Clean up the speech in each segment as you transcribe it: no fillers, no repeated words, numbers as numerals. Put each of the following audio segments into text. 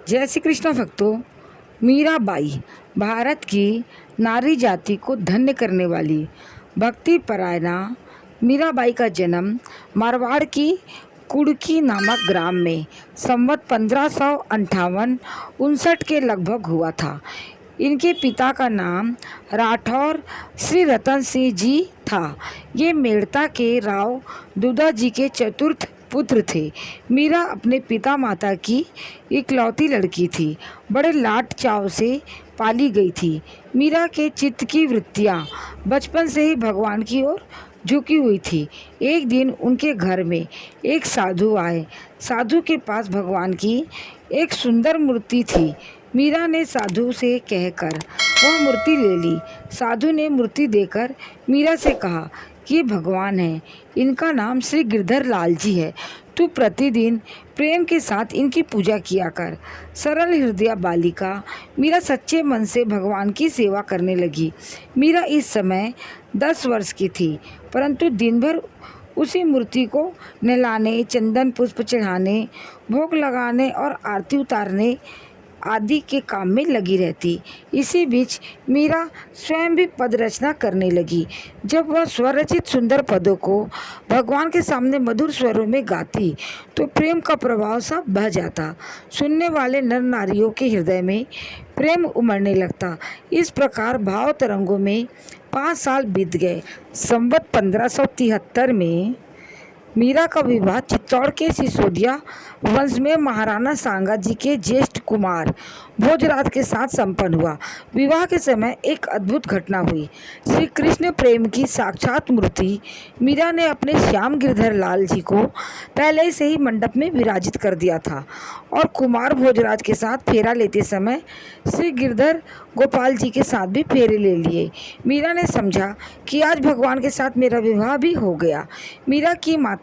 जय श्री कृष्ण भक्तों। मीराबाई भारत की नारी जाति को धन्य करने वाली भक्ति परायणा मीराबाई का जन्म मारवाड़ की कुड़की नामक ग्राम में संवत 1558 के लगभग हुआ था। इनके पिता का नाम राठौर श्री रतन सिंह जी था। ये मेड़ता के राव दुदा जी के चतुर्थ पुत्र थे। मीरा अपने पिता माता की इकलौती लड़की थी। बड़े लाड चाव से पाली गई थी। मीरा के चित्त की वृत्तियाँ बचपन से ही भगवान की ओर झुकी हुई थी। एक दिन उनके घर में एक साधु आए। साधु के पास भगवान की एक सुंदर मूर्ति थी। मीरा ने साधु से कहकर वह मूर्ति ले ली। साधु ने मूर्ति देकर मीरा से कहा कि ये भगवान है, इनका नाम श्री गिरधर लाल जी है। तू प्रतिदिन प्रेम के साथ इनकी पूजा किया कर। सरल हृदय बालिका मीरा सच्चे मन से भगवान की सेवा करने लगी। मीरा इस समय 10 वर्ष की थी, परंतु दिन भर उसी मूर्ति को नहलाने, चंदन पुष्प चढ़ाने, भोग लगाने और आरती उतारने आदि के काम में लगी रहती। इसी बीच मीरा स्वयं भी पद रचना करने लगी। जब वह स्वरचित सुंदर पदों को भगवान के सामने मधुर स्वरों में गाती तो प्रेम का प्रभाव सा बह जाता। सुनने वाले नर नारियों के हृदय में प्रेम उमड़ने लगता। इस प्रकार भाव तरंगों में 5 साल बीत गए। संवत 1573 में मीरा का विवाह चित्तौड़ के सिसोदिया वंश में महाराणा सांगा जी के ज्येष्ठ कुमार भोजराज के साथ संपन्न हुआ। विवाह के समय एक अद्भुत घटना हुई। श्री कृष्ण प्रेम की साक्षात मूर्ति मीरा ने अपने श्याम गिरधर लाल जी को पहले से ही मंडप में विराजित कर दिया था और कुमार भोजराज के साथ फेरा लेते समय श्री गिरधर गोपाल जी के साथ भी फेरे ले लिए। मीरा ने समझा कि आज भगवान के साथ मेरा विवाह भी हो गया। मीरा की माता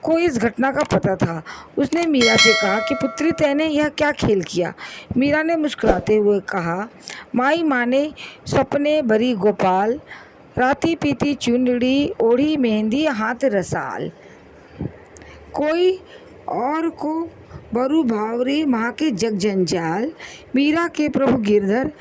को इस घटना का पता था। उसने मीरा से कहा कि पुत्री, तैने यह क्या खेल किया। मीरा ने मुस्कुराते हुए कहा, माई माने सपने भरी गोपाल, राती पीती चुनड़ी, ओढ़ी मेहंदी हाथ रसाल, कोई और को बरु भावरी माँ के जग जंजाल, मीरा के प्रभु गिरधर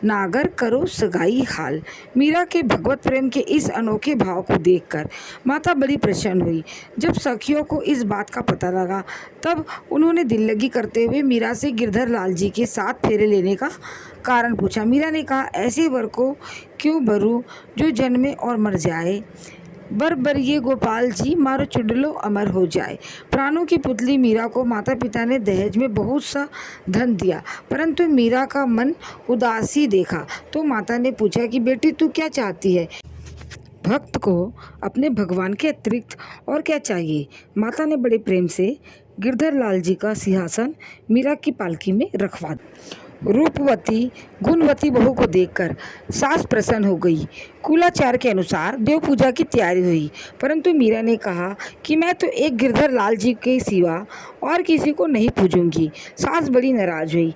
नागर करो सगाई हाल। मीरा के भगवत प्रेम के इस अनोखे भाव को देखकर माता बड़ी प्रसन्न हुई। जब सखियों को इस बात का पता लगा तब उन्होंने दिल लगी करते हुए मीरा से गिरधर लाल जी के साथ फेरे लेने का कारण पूछा। मीरा ने कहा, ऐसे वर को क्यों भरूं जो जन्मे और मर जाए। बर ये गोपाल जी मारो चुडलो अमर हो जाए। प्राणों की पुतली मीरा को माता पिता ने दहेज में बहुत सा धन दिया, परंतु मीरा का मन उदासी देखा तो माता ने पूछा कि बेटी तू क्या चाहती है। भक्त को अपने भगवान के अतिरिक्त और क्या चाहिए। माता ने बड़े प्रेम से गिरधर लाल जी का सिंहासन मीरा की पालकी में रखवा दिया। रूपवती गुणवती बहू को देखकर सास प्रसन्न हो गई। कुलाचार के अनुसार देव पूजा की तैयारी हुई, परंतु मीरा ने कहा कि मैं तो एक गिरधर लाल जी के सिवा और किसी को नहीं पूजूंगी। सास बड़ी नाराज हुई,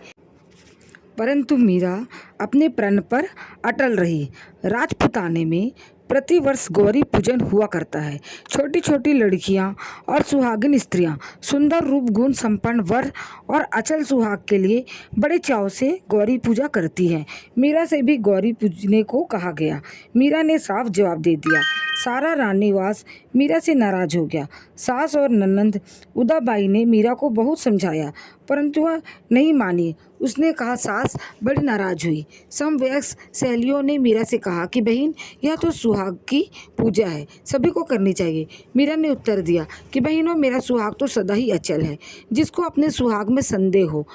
परंतु मीरा अपने प्रण पर अटल रही। राजपुताने में प्रतिवर्ष गौरी पूजन हुआ करता है। छोटी छोटी लड़कियां और सुहागिन स्त्रियां सुंदर रूप गुण संपन्न वर और अचल सुहाग के लिए बड़े चाव से गौरी पूजा करती हैं। मीरा से भी गौरी पूजने को कहा गया। मीरा ने साफ जवाब दे दिया। सारा रानीवास मीरा से नाराज हो गया। सास और ननंद उदाबाई ने मीरा को बहुत समझाया, परंतु वह नहीं मानी। उसने कहा, सास बड़ी नाराज हुई। समवयस्क सहेलियों ने मीरा से कहा कि बहन, यह तो सुहाग की पूजा है, सभी को करनी चाहिए। मीरा ने उत्तर दिया कि बहनों, मेरा सुहाग तो सदा ही अचल है। जिसको अपने सुहाग में संदेह हो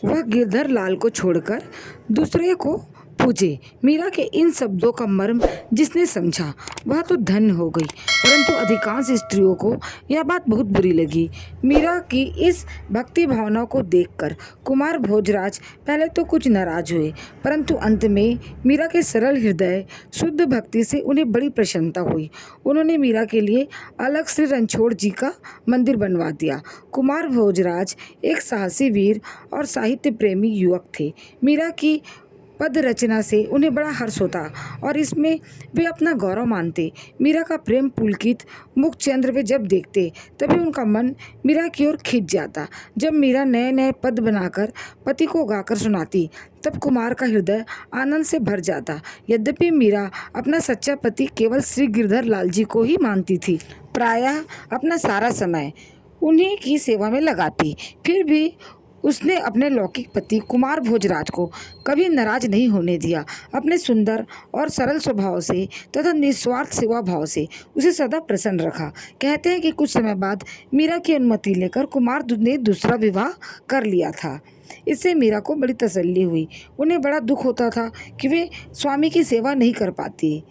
वह गिरधर लाल को छोड़कर दूसरे को पूजे। मीरा के इन शब्दों का मर्म जिसने समझा वह तो धन्य हो गई, परंतु अधिकांश स्त्रियों को यह बात बहुत बुरी लगी। मीरा की इस भक्ति भावना को देखकर कुमार भोजराज पहले तो कुछ नाराज हुए, परंतु अंत में मीरा के सरल हृदय शुद्ध भक्ति से उन्हें बड़ी प्रसन्नता हुई। उन्होंने मीरा के लिए अलग श्री रणछोड़ जी का मंदिर बनवा दिया। कुमार भोजराज एक साहसी वीर और साहित्य प्रेमी युवक थे। मीरा की पद रचना से उन्हें बड़ा हर्ष होता और इसमें वे अपना गौरव मानते। मीरा का प्रेम पुलकित मुखचंद्र वे जब देखते तभी उनका मन मीरा की ओर खिंच जाता। जब मीरा नए नए पद बनाकर पति को गाकर सुनाती तब कुमार का हृदय आनंद से भर जाता। यद्यपि मीरा अपना सच्चा पति केवल श्री गिरधर लाल जी को ही मानती थी, प्रायः अपना सारा समय उन्हीं की सेवा में लगाती, फिर भी उसने अपने लौकिक पति कुमार भोजराज को कभी नाराज नहीं होने दिया। अपने सुंदर और सरल स्वभाव से तथा निस्वार्थ सेवा भाव से उसे सदा प्रसन्न रखा। कहते हैं कि कुछ समय बाद मीरा की अनुमति लेकर कुमार ने दूसरा विवाह कर लिया था। इससे मीरा को बड़ी तसल्ली हुई। उन्हें बड़ा दुख होता था कि वे स्वामी की सेवा नहीं कर पाती।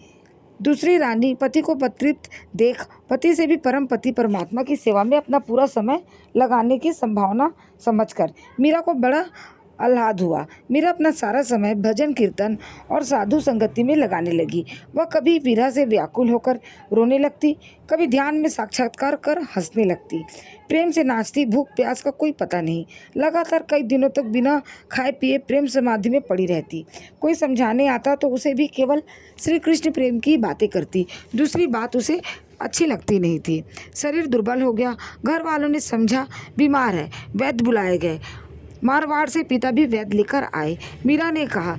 दूसरी रानी पति को पत्रित देख पति से भी परम पति परमात्मा की सेवा में अपना पूरा समय लगाने की संभावना समझकर मीरा को बड़ा आह्लाद हुआ। मीरा अपना सारा समय भजन कीर्तन और साधु संगति में लगाने लगी। वह कभी विरह से व्याकुल होकर रोने लगती, कभी ध्यान में साक्षात्कार कर हंसने लगती, प्रेम से नाचती, भूख प्यास का कोई पता नहीं। लगातार कई दिनों तक बिना खाए पिए प्रेम समाधि में पड़ी रहती। कोई समझाने आता तो उसे भी केवल श्री कृष्ण प्रेम की बातें करती, दूसरी बात उसे अच्छी लगती नहीं थी। शरीर दुर्बल हो गया। घर वालों ने समझा बीमार है, वैद्य बुलाए गए। मारवाड़ से पिता भी वैद्य लेकर आए। मीरा ने कहा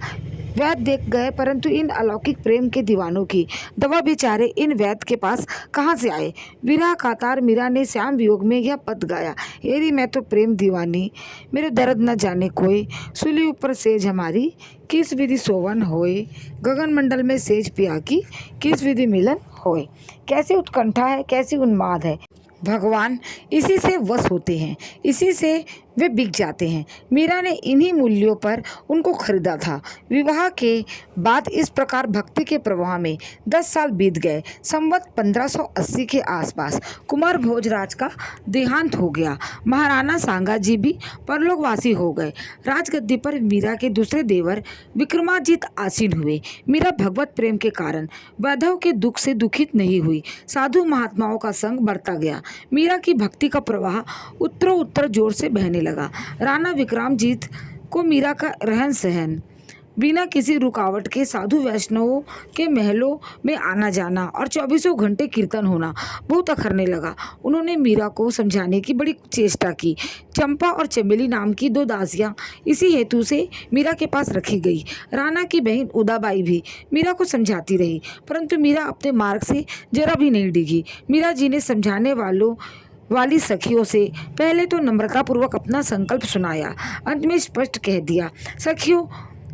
वैद्य देख गए, परंतु इन अलौकिक प्रेम के दीवानों की दवा बेचारे इन वैद्य के पास कहाँ से आए। विरह कातर मीरा ने श्याम वियोग में यह पद गाया, हेरी मैं तो प्रेम दीवानी, मेरे दर्द न जाने कोई, सुली ऊपर सेज हमारी, किस विधि सोवन होए, गगन मंडल में सेज पिया की, किस विधि मिलन होए। कैसी उत्कंठा है, कैसी उन्माद है। भगवान इसी से वश होते हैं, इसी से वे बिक जाते हैं। मीरा ने इन्हीं मूल्यों पर उनको खरीदा था। विवाह के बाद इस प्रकार भक्ति के प्रवाह में 10 साल बीत गए। संवत 1580 के आसपास कुमार भोजराज का देहांत हो गया। महाराणा सांगा जी भी परलोकवासी हो गए। राजगद्दी पर मीरा के दूसरे देवर विक्रमाजीत आसीन हुए। मीरा भगवत प्रेम के कारण वैधव के दुख से दुखित नहीं हुई। साधु महात्माओं का संग बढ़ता गया। मीरा की भक्ति का प्रवाह उत्तरोत्तर जोर से बहने लगा। राणा विक्रमजीत को मीरा का रहन सहन, बिना किसी रुकावट के साधु वैष्णवों के महलों में आना जाना और 24 घंटे कीर्तन होना बहुत अखरने लगा। उन्होंने मीरा को समझाने की बड़ी चेष्टा की। चंपा और चमेली नाम की 2 दासियां इसी हेतु से मीरा के पास रखी गई। राणा की बहन उदाबाई भी मीरा को समझाती रही, परंतु मीरा अपने मार्ग से जरा भी नहीं डिगी। मीरा जी ने समझाने वाली सखियों से पहले तो नम्रतापूर्वक अपना संकल्प सुनाया, अंत में स्पष्ट कह दिया। सखियों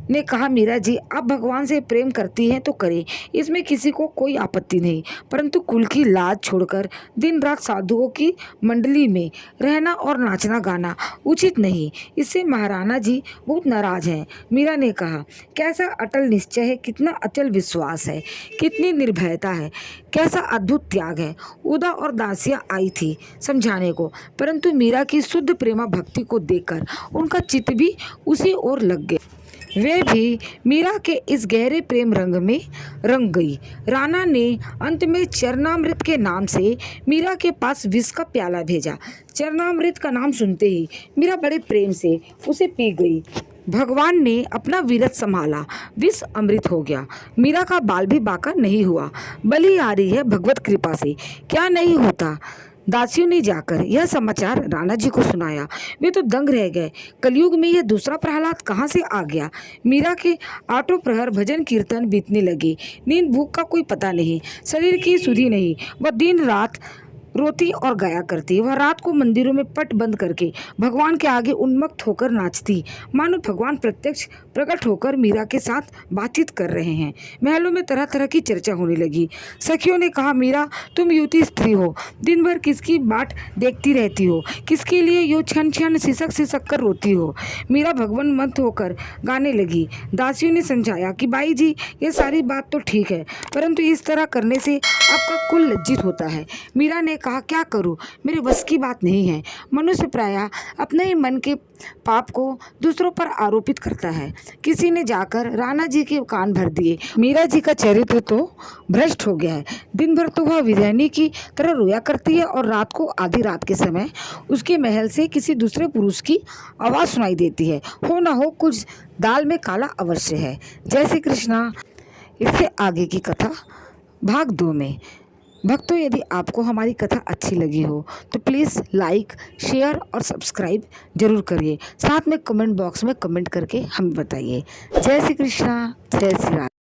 ने कहा मीरा जी आप भगवान से प्रेम करती हैं तो करें, इसमें किसी को कोई आपत्ति नहीं, परंतु कुल की लाज छोड़कर दिन रात साधुओं की मंडली में रहना और नाचना गाना उचित नहीं। इससे महाराणा जी बहुत नाराज हैं। मीरा ने कहा कैसा अटल निश्चय है, कितना अचल विश्वास है, कितनी निर्भयता है, कैसा अद्भुत त्याग है। उदा और दासियाँ आई थी समझाने को, परंतु मीरा की शुद्ध प्रेमा भक्ति को देखकर उनका चित्त भी उसी ओर लग गया। वे भी मीरा के इस गहरे प्रेम रंग में रंग गई। राणा ने अंत में चरणामृत के नाम से मीरा के पास विष का प्याला भेजा। चरणामृत का नाम सुनते ही मीरा बड़े प्रेम से उसे पी गई। भगवान ने अपना वीरत संभाला, विष अमृत हो गया। मीरा का बाल भी बाका नहीं हुआ। बलि आ रही है भगवत कृपा से, क्या नहीं होता। दासियों ने जाकर यह समाचार राणा जी को सुनाया। वे तो दंग रह गए। कलयुग में यह दूसरा प्रहलाद कहाँ से आ गया। मीरा के 8 प्रहर भजन कीर्तन बीतने लगे। नींद भूख का कोई पता नहीं, शरीर की सुधि नहीं। वह दिन रात रोती और गाया करती। वह रात को मंदिरों में पट बंद करके भगवान के आगे उन्मत्त होकर नाचती, मानो भगवान प्रत्यक्ष प्रकट होकर मीरा के साथ बातचीत कर रहे हैं। महलों में तरह तरह की चर्चा होने लगी। सखियों ने कहा मीरा तुम युवती स्त्री हो, दिन भर किसकी बाट देखती रहती हो, किसके लिए यो क्षण क्षण सिसक सिसक कर रोती हो। मीरा भगवान मत होकर गाने लगी। दासियों ने समझाया कि बाई जी ये सारी बात तो ठीक है, परंतु इस तरह करने से आपका कुल लज्जित होता है। मीरा ने कहा, क्या करूं, मेरे बस की बात नहीं है। मनुष्य प्रायः अपने ही मन के पाप को दूसरों पर आरोपित करता है। किसी ने जाकर राणा जी के कान भर दिए। मीरा जी का चरित्र तो भ्रष्ट हो गया है। दिन भर तो वह विरहनी की तरह रोया करती है और रात को आधी रात के समय उसके महल से किसी दूसरे पुरुष की आवाज़ सुनाई देती है। हो ना हो कुछ दाल में काला अवश्य है। जय श्री कृष्णा। इससे आगे की कथा भाग 2 में। भक्तों, यदि आपको हमारी कथा अच्छी लगी हो तो प्लीज़ लाइक, शेयर और सब्सक्राइब जरूर करिए। साथ में कमेंट बॉक्स में कमेंट करके हमें बताइए। जय श्री कृष्णा, जय श्री राम।